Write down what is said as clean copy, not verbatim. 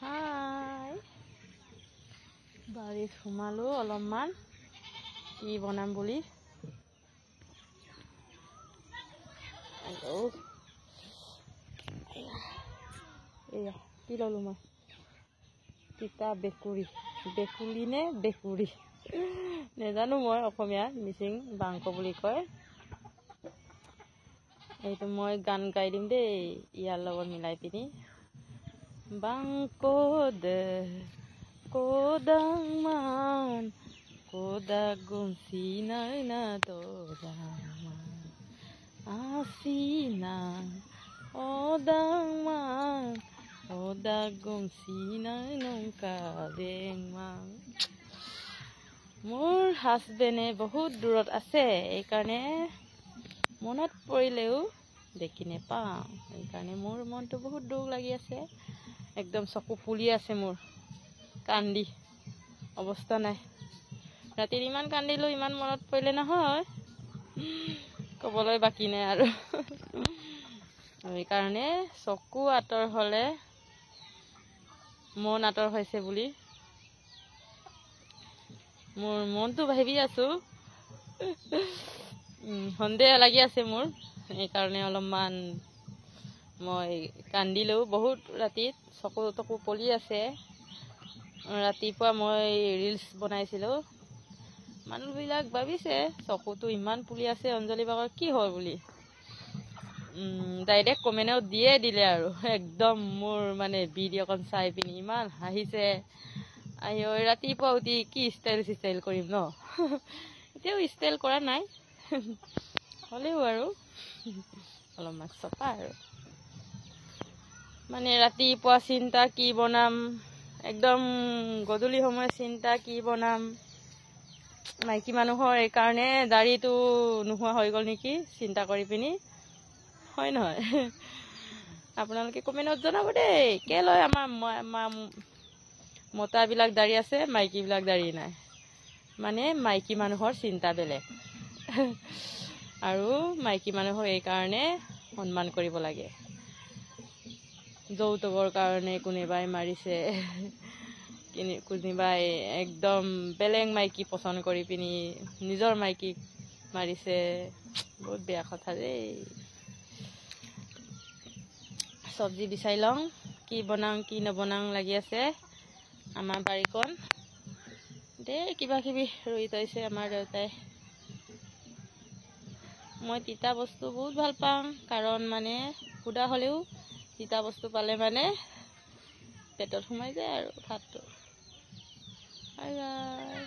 হাই বাৰীত সোমালো অলপমান কি বনাম বুলি এয়া কি ললো মই তিতা বেকুলি নে বেকুৰি নেজানো মই অসমীয়াত মিচিং বাংক বুলি কয় এইটো মই গান গাই দিম দেই ইয়াৰ লগত মিলাই পিনি Bangko de kodang man kodagong sinay na doraman asina odang man odagong sinay nung kabeng man মোৰ হাজবেণ্ডে বহুত দূৰত আছে এইকাৰণে মনত পৰিলেও দেখি নেপাওঁ এইকাৰণে মোৰ মনটো বহুত দুখ লাগি আছে একদম চকু ফুলি আছে মোৰ কান্দি অৱস্থা নাই ৰাতি ইমান কান্দিলো ইমান মনত পৰিলে নহয় কবলৈ বাকি নাই আৰু এইকাৰণে চকু আতৰ হলে মন আতৰ হৈছে বুলি মোৰ মনটো ভাবি আছো সন্দেহ লাগি আছে মোৰ এইকাৰণে অলপমান মই কান্দিলেও বহুত ৰাতিত চকু তকু পলি আছে ৰাতিপুৱা মই ৰিলছ বনাইছিলো মানুহবিলাক ভাবিছে চকুটো ইমান পুলি আছে অঞ্জলি বাগৰ কি হয় বুলি ডাইৰেক্ট কমেণ্টত দিলে আৰু একদম মোৰ মানে ভিডিঅ'খন চাই পিনি ইমান হাঁহিছে আইও ৰাতিপুৱা উঠি কি ষ্টাইল কৰিম ন এতিয়াও ষ্টাইল কৰা নাই হ'লেও আৰু অলপমান চপা আৰু মানে ৰাতিপুৱা চিন্তা কি বনাম একদম গধূলি সময় চিন্তা কি বনাম মাইকী মানুহৰ এইকাৰণে দাড়িটো নোহোৱা হৈ গ'ল নেকি চিন্তা কৰি পিনি হয় নহয় আপোনালোকে কমেণ্টত জনাব দেই কেলৈ আমাৰ মতাবিলাক দাড়ি আছে মাইকীবিলাক দাড়ি নাই মানে মাইকী মানুহৰ চিন্তা বেলেগ আৰু মাইকী মানুহক এইকাৰণে সন্মান কৰিব লাগে যৌতুকৰ কাৰণে কোনোবাই মাৰিছে কোনোবাই একদম বেলেগ মাইকী পচন্দ কৰি পিনি নিজৰ মাইকীক মাৰিছে বহুত বেয়া কথা দেই চব্জি বিচাৰি লওঁ কি বনাওঁ কি নবনাওঁ লাগি আছে আমাৰ বাৰীখন দেই কিবা কিবি ৰুই থৈছে আমাৰ দেউতাই মই তিতা বস্তু বহুত ভাল পাওঁ কাৰণ মানে সুদা হ'লেও তিতা বস্তু পালে মানে পেটত সোমাই যায় আৰু ভাতটো বাই বাই